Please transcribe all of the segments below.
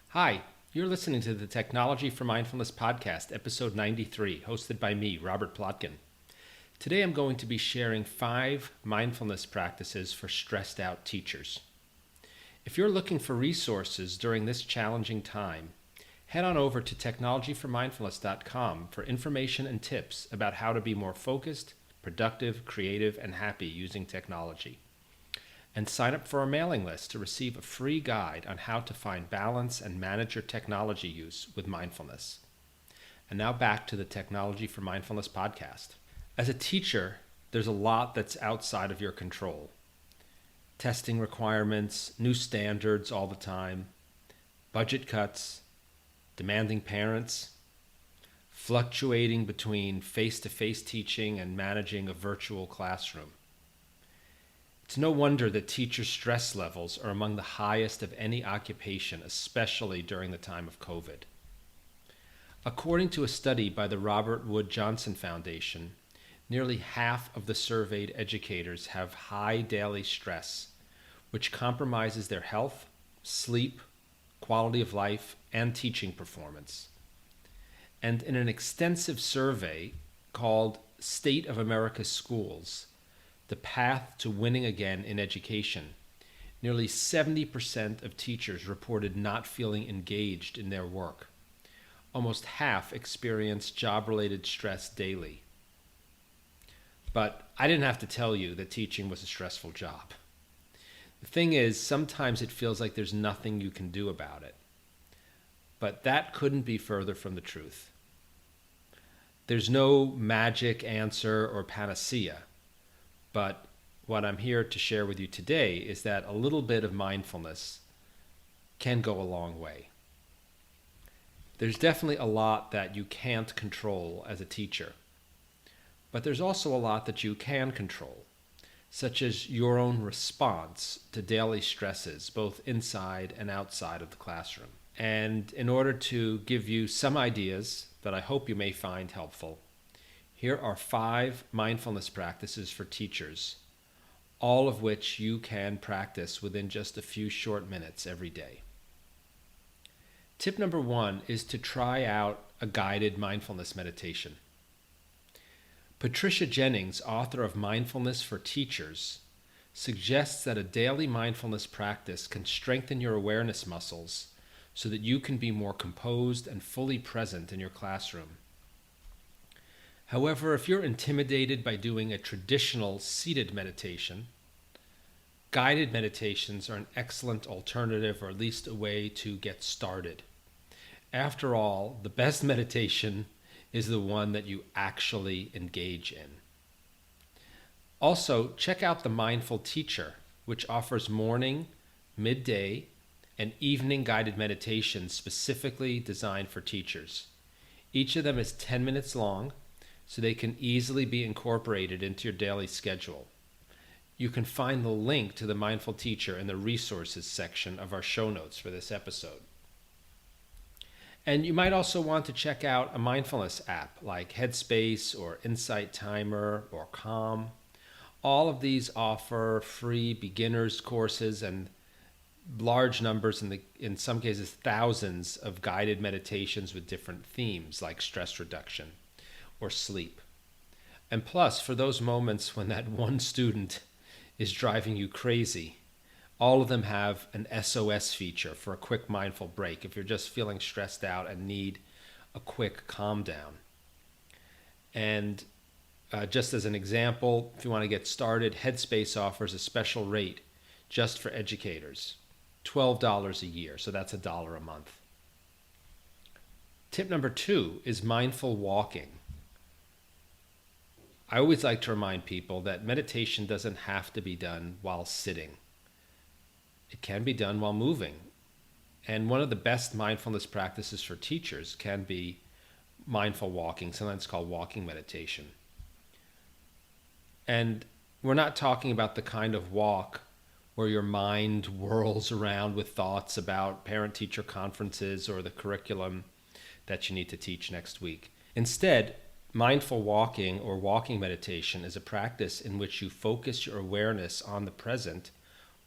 Hi, you're listening to the Technology for Mindfulness podcast, episode 93, hosted by me, Robert Plotkin. Today I'm going to be sharing 5 mindfulness practices for stressed out teachers. If you're looking for resources during this challenging time, head on over to technologyformindfulness.com for information and tips about how to be more focused, productive, creative, and happy using technology. And sign up for our mailing list to receive a free guide on how to find balance and manage your technology use with mindfulness. And now back to the Technology for Mindfulness podcast. As a teacher, there's a lot that's outside of your control. Testing requirements, new standards all the time, budget cuts, demanding parents, fluctuating between face-to-face teaching and managing a virtual classroom. It's no wonder that teachers' stress levels are among the highest of any occupation, especially during the time of COVID. According to a study by the Robert Wood Johnson Foundation, nearly half of the surveyed educators have high daily stress, which compromises their health, sleep, quality of life, and teaching performance. And in an extensive survey called State of America's Schools, The Path to Winning Again in Education, nearly 70% of teachers reported not feeling engaged in their work. Almost half experienced job-related stress daily. But I didn't have to tell you that teaching was a stressful job. The thing is, sometimes it feels like there's nothing you can do about it. But that couldn't be further from the truth. There's no magic answer or panacea. But what I'm here to share with you today is that a little bit of mindfulness can go a long way. There's definitely a lot that you can't control as a teacher, but there's also a lot that you can control, such as your own response to daily stresses, both inside and outside of the classroom. And in order to give you some ideas that I hope you may find helpful, here are 5 mindfulness practices for teachers, all of which you can practice within just a few short minutes every day. Tip number 1 is to try out a guided mindfulness meditation. Patricia Jennings, author of Mindfulness for Teachers, suggests that a daily mindfulness practice can strengthen your awareness muscles so that you can be more composed and fully present in your classroom. However, if you're intimidated by doing a traditional seated meditation, guided meditations are an excellent alternative, or at least a way to get started. After all, the best meditation is the one that you actually engage in. Also, check out the Mindful Teacher, which offers morning, midday, and evening guided meditations specifically designed for teachers. Each of them is 10 minutes long, so they can easily be incorporated into your daily schedule. You can find the link to the Mindful Teacher in the resources section of our show notes for this episode. And you might also want to check out a mindfulness app like Headspace or Insight Timer or Calm. All of these offer free beginners courses and large numbers, in some cases thousands, of guided meditations with different themes like stress reduction or sleep. And plus, for those moments when that one student is driving you crazy, all of them have an SOS feature for a quick mindful break if you're just feeling stressed out and need a quick calm down. And just as an example, if you want to get started, Headspace offers a special rate just for educators, $12 a year, so that's $1 a month. Tip number 2 is mindful walking. I always like to remind people that meditation doesn't have to be done while sitting. It can be done while moving. And one of the best mindfulness practices for teachers can be mindful walking, sometimes called walking meditation. And we're not talking about the kind of walk where your mind whirls around with thoughts about parent-teacher conferences or the curriculum that you need to teach next week. Instead, mindful walking or walking meditation is a practice in which you focus your awareness on the present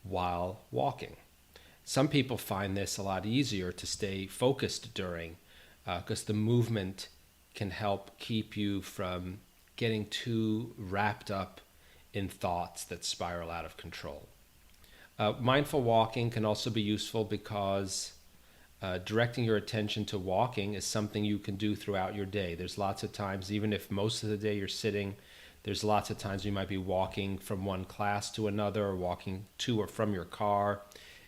while walking. Some people find this a lot easier to stay focused during, because the movement can help keep you from getting too wrapped up in thoughts that spiral out of control. Mindful walking can also be useful because directing your attention to walking is something you can do throughout your day. There's lots of times, even if most of the day you're sitting, there's lots of times you might be walking from one class to another, or walking to or from your car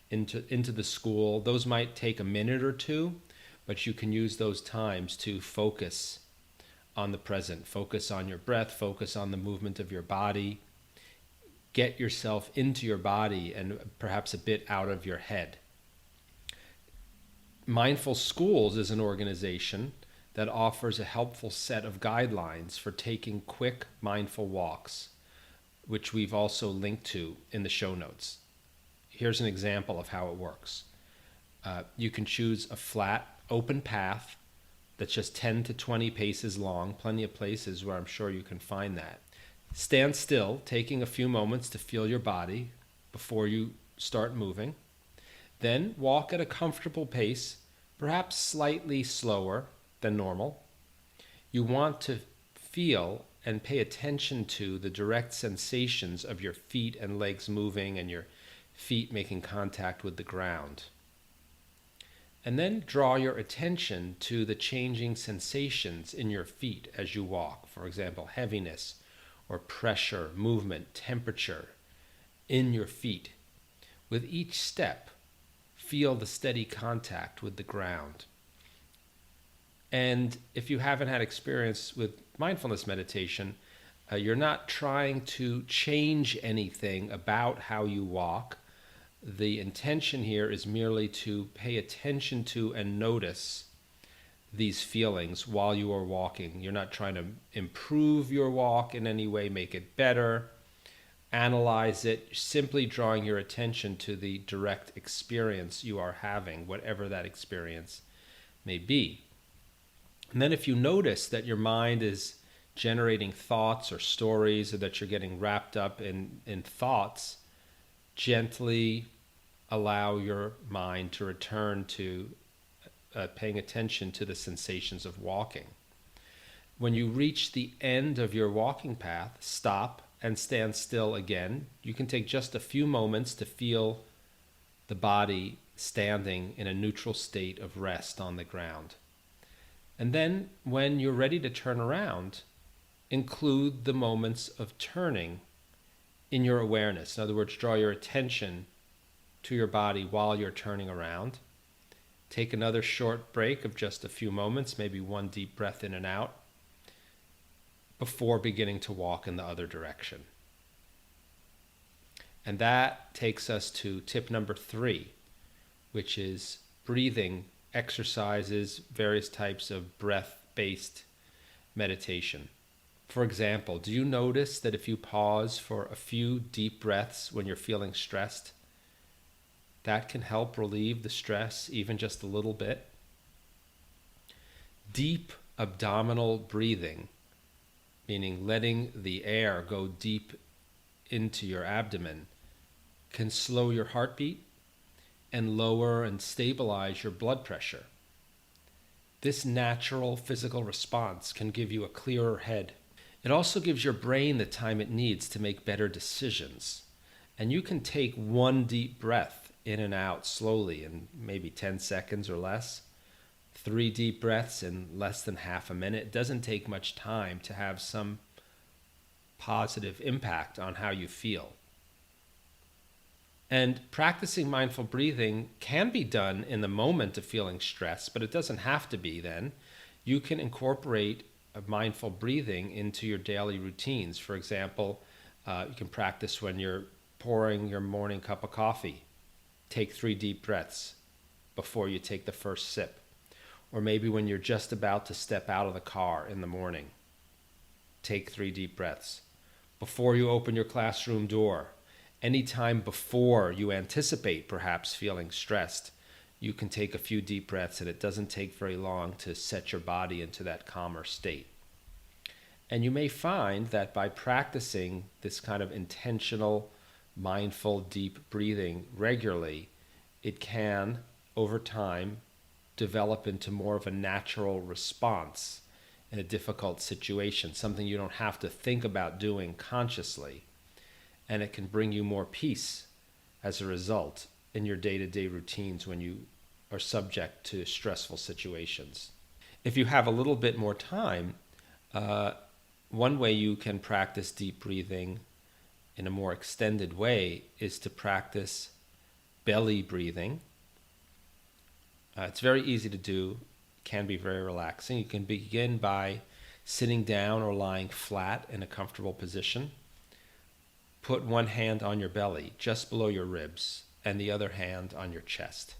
into the school. Those might take a minute or two, but you can use those times to focus on the present, focus on your breath, focus on the movement of your body, get yourself into your body and perhaps a bit out of your head. Mindful Schools is an organization that offers a helpful set of guidelines for taking quick mindful walks, which we've also linked to in the show notes. Here's an example of how it works. You can choose a flat, open path that's just 10 to 20 paces long, plenty of places where I'm sure you can find that. Stand still, taking a few moments to feel your body before you start moving. Then walk at a comfortable pace, perhaps slightly slower than normal. You want to feel and pay attention to the direct sensations of your feet and legs moving and your feet making contact with the ground. And then draw your attention to the changing sensations in your feet as you walk. For example, heaviness or pressure, movement, temperature in your feet. With each step, feel the steady contact with the ground. And if you haven't had experience with mindfulness meditation, you're not trying to change anything about how you walk. The intention here is merely to pay attention to and notice these feelings while you are walking. You're not trying to improve your walk in any way, make it better, analyze it, simply drawing your attention to the direct experience you are having, whatever that experience may be. And then if you notice that your mind is generating thoughts or stories, or that you're getting wrapped up in thoughts, gently allow your mind to return to paying attention to the sensations of walking. When you reach the end of your walking path, stop and stand still again. You can take just a few moments to feel the body standing in a neutral state of rest on the ground. And then when you're ready to turn around, include the moments of turning in your awareness. In other words, draw your attention to your body while you're turning around. Take another short break of just a few moments, maybe one deep breath in and out, before beginning to walk in the other direction. And that takes us to tip number 3, which is breathing exercises, various types of breath-based meditation. For example, do you notice that if you pause for a few deep breaths when you're feeling stressed, that can help relieve the stress even just a little bit? Deep abdominal breathing, meaning letting the air go deep into your abdomen, can slow your heartbeat and lower and stabilize your blood pressure. This natural physical response can give you a clearer head. It also gives your brain the time it needs to make better decisions. And you can take one deep breath in and out slowly in maybe 10 seconds or less. 3 deep breaths in less than half a minute. It doesn't take much time to have some positive impact on how you feel. And practicing mindful breathing can be done in the moment of feeling stress, but it doesn't have to be then. You can incorporate mindful breathing into your daily routines. For example, you can practice when you're pouring your morning cup of coffee. Take 3 deep breaths before you take the first sip. Or maybe when you're just about to step out of the car in the morning, take 3 deep breaths. Before you open your classroom door, anytime before you anticipate perhaps feeling stressed, you can take a few deep breaths, and it doesn't take very long to set your body into that calmer state. And you may find that by practicing this kind of intentional, mindful, deep breathing regularly, it can, over time, develop into more of a natural response in a difficult situation, something you don't have to think about doing consciously. And it can bring you more peace as a result in your day-to-day routines when you are subject to stressful situations. If you have a little bit more time, one way you can practice deep breathing in a more extended way is to practice belly breathing. It's very easy to do, can be very relaxing. You can begin by sitting down or lying flat in a comfortable position. Put one hand on your belly, just below your ribs, and the other hand on your chest.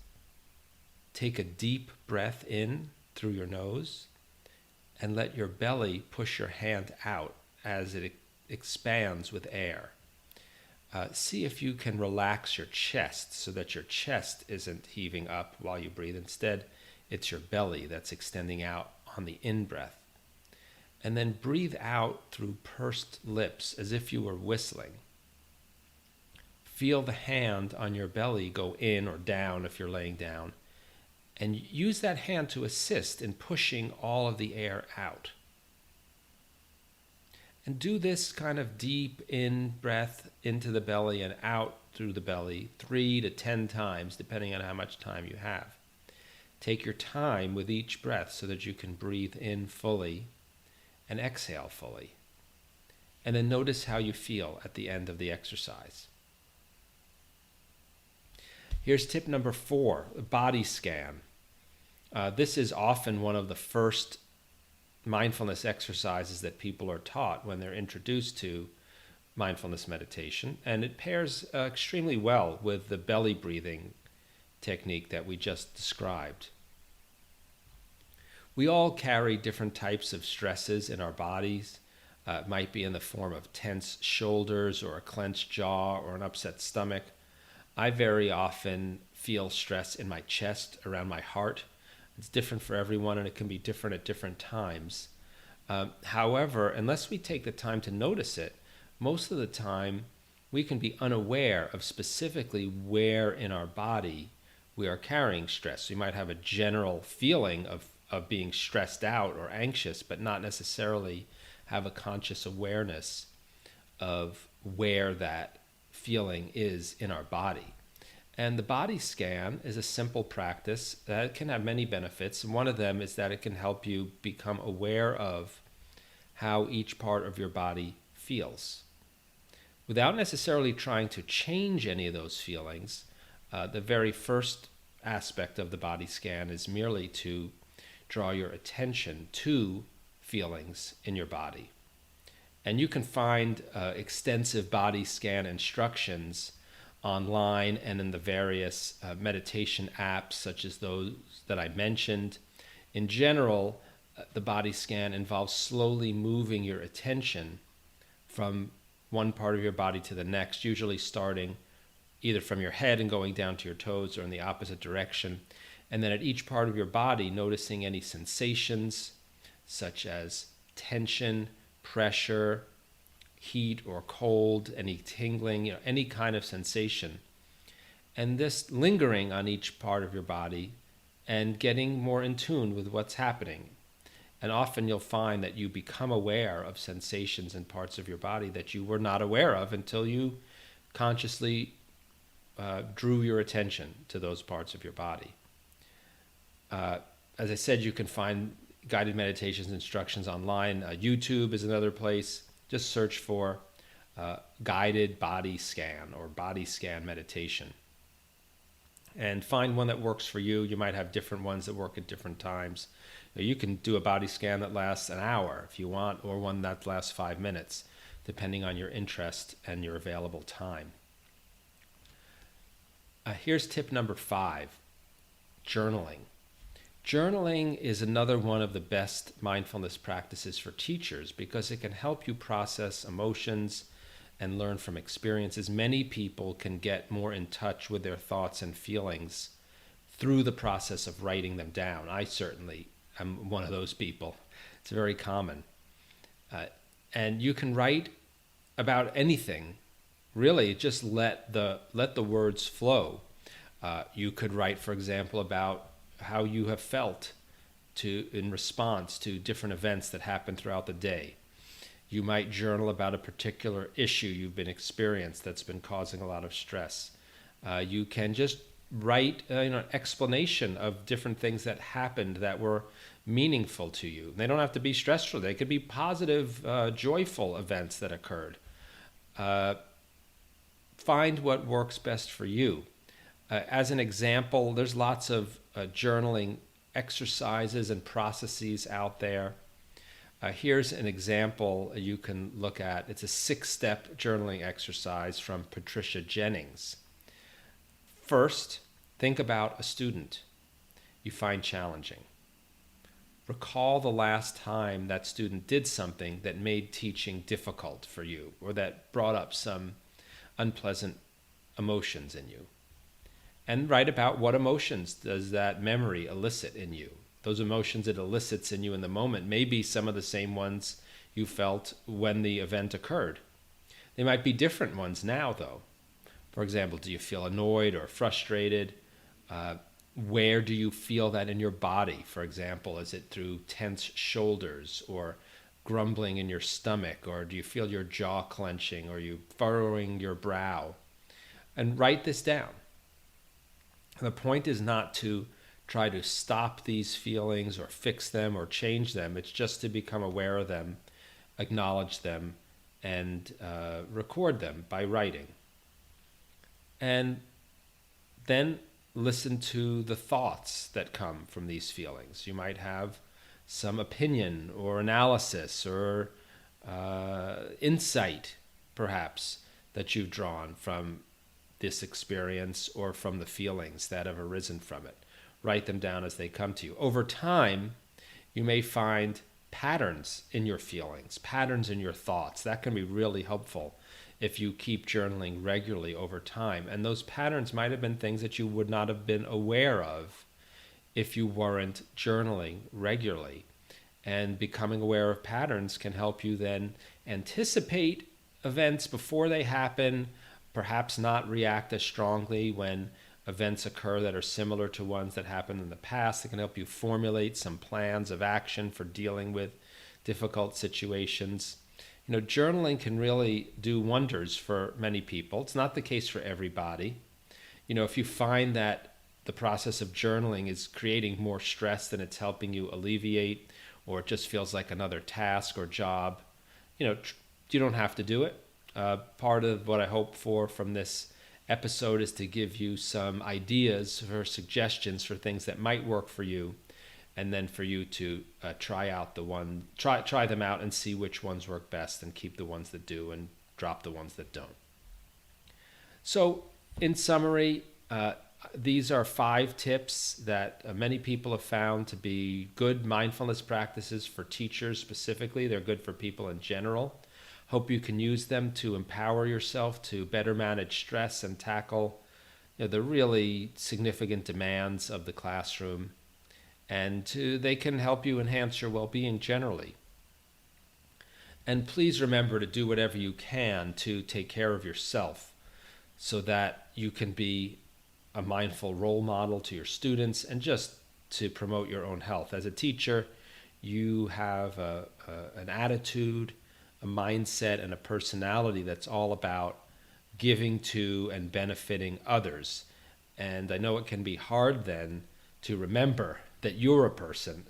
Take a deep breath in through your nose, and let your belly push your hand out as it expands with air. See if you can relax your chest so that your chest isn't heaving up while you breathe. Instead, it's your belly that's extending out on the in-breath. And then breathe out through pursed lips as if you were whistling. Feel the hand on your belly go in or down if you're laying down, and use that hand to assist in pushing all of the air out. And do this kind of deep in breath into the belly and out through the belly 3 to 10 times, depending on how much time you have. Take your time with each breath so that you can breathe in fully and exhale fully. And then notice how you feel at the end of the exercise. Here's tip number 4, a body scan. This is often one of the first mindfulness exercises that people are taught when they're introduced to mindfulness meditation, and it pairs extremely well with the belly breathing technique that we just described. We all carry different types of stresses in our bodies. It might be in the form of tense shoulders or a clenched jaw or an upset stomach. I very often feel stress in my chest, around my heart. It's different for everyone, and it can be different at different times. However, unless we take the time to notice it, most of the time we can be unaware of specifically where in our body we are carrying stress. We might have a general feeling of being stressed out or anxious, but not necessarily have a conscious awareness of where that feeling is in our body. And the body scan is a simple practice that can have many benefits. And one of them is that it can help you become aware of how each part of your body feels. Without necessarily trying to change any of those feelings, the very first aspect of the body scan is merely to draw your attention to feelings in your body. And you can find extensive body scan instructions online and in the various meditation apps such as those that I mentioned. In general, the body scan involves slowly moving your attention from one part of your body to the next, usually starting either from your head and going down to your toes or in the opposite direction. And then at each part of your body, noticing any sensations such as tension, pressure, heat or cold, any tingling, any kind of sensation. And this lingering on each part of your body and getting more in tune with what's happening. And often you'll find that you become aware of sensations in parts of your body that you were not aware of until you consciously drew your attention to those parts of your body. As I said, you can find guided meditations instructions online. YouTube is another place. Just search for guided body scan or body scan meditation and find one that works for you. You might have different ones that work at different times. You can do a body scan that lasts an hour if you want, or one that lasts 5 minutes, depending on your interest and your available time. Here's tip number 5, journaling. Journaling is another one of the best mindfulness practices for teachers because it can help you process emotions and learn from experiences. Many people can get more in touch with their thoughts and feelings through the process of writing them down. I certainly am one of those people. It's very common. And you can write about anything. Really, just let the words flow. You could write, for example, about how you have felt in response to different events that happen throughout the day. You might journal about a particular issue you've been experienced that's been causing a lot of stress. You can just write an explanation of different things that happened that were meaningful to you. They don't have to be stressful. They could be positive, joyful events that occurred. Find what works best for you. As an example, there's lots of journaling exercises and processes out there. Here's an example you can look at. It's a 6-step journaling exercise from Patricia Jennings. First, think about a student you find challenging. Recall the last time that student did something that made teaching difficult for you, or that brought up some unpleasant emotions in you. And write about what emotions does that memory elicit in you. Those emotions it elicits in you in the moment may be some of the same ones you felt when the event occurred. They might be different ones now, though. For example, do you feel annoyed or frustrated? Where do you feel that in your body? For example, is it through tense shoulders or grumbling in your stomach? Or do you feel your jaw clenching or you furrowing your brow? And write this down. The point is not to try to stop these feelings or fix them or change them. It's just to become aware of them, acknowledge them, and record them by writing. And then listen to the thoughts that come from these feelings. You might have some opinion or analysis or insight, perhaps, that you've drawn from this experience or from the feelings that have arisen from it. Write them down as they come to you. Over time, you may find patterns in your feelings, patterns in your thoughts. That can be really helpful if you keep journaling regularly over time. And those patterns might have been things that you would not have been aware of if you weren't journaling regularly. And becoming aware of patterns can help you then anticipate events before they happen, perhaps not react as strongly when events occur that are similar to ones that happened in the past. It can help you formulate some plans of action for dealing with difficult situations. Journaling can really do wonders for many people. It's not the case for everybody. If you find that the process of journaling is creating more stress than it's helping you alleviate, or it just feels like another task or job, you don't have to do it. Part of what I hope for from this episode is to give you some ideas or suggestions for things that might work for you, and then for you to try them out and see which ones work best, and keep the ones that do and drop the ones that don't. So, in summary, these are 5 tips that many people have found to be good mindfulness practices for teachers specifically. They're good for people in general. Hope you can use them to empower yourself to better manage stress and tackle the really significant demands of the classroom. And they can help you enhance your well-being generally. And please remember to do whatever you can to take care of yourself so that you can be a mindful role model to your students and just to promote your own health. As a teacher, you have an attitude, a mindset, and a personality that's all about giving to and benefiting others. And I know it can be hard then to remember that you're a person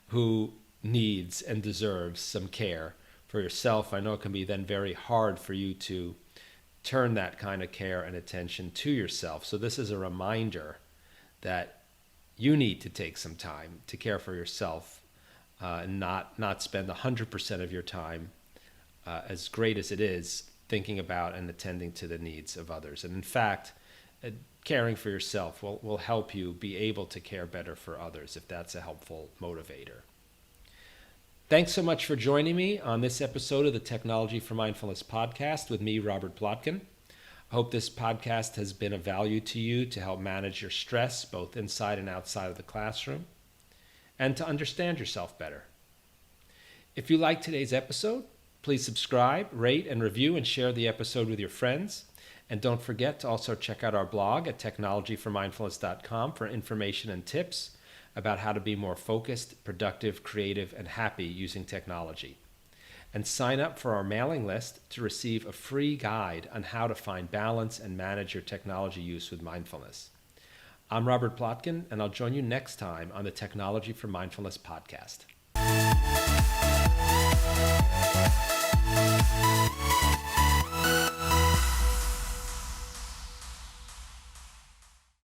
who needs and deserves some care for yourself. I know it can be then very hard for you to turn that kind of care and attention to yourself. So this is a reminder that you need to take some time to care for yourself, and not spend 100% of your time, as great as it is, thinking about and attending to the needs of others. And in fact, caring for yourself will help you be able to care better for others if that's a helpful motivator. Thanks so much for joining me on this episode of the Technology for Mindfulness podcast with me, Robert Plotkin. I hope this podcast has been of value to you to help manage your stress both inside and outside of the classroom and to understand yourself better. If you liked today's episode, please subscribe, rate, and review and share the episode with your friends. And don't forget to also check out our blog at technologyformindfulness.com for information and tips about how to be more focused, productive, creative, and happy using technology. And sign up for our mailing list to receive a free guide on how to find balance and manage your technology use with mindfulness. I'm Robert Plotkin, and I'll join you next time on the Technology for Mindfulness podcast.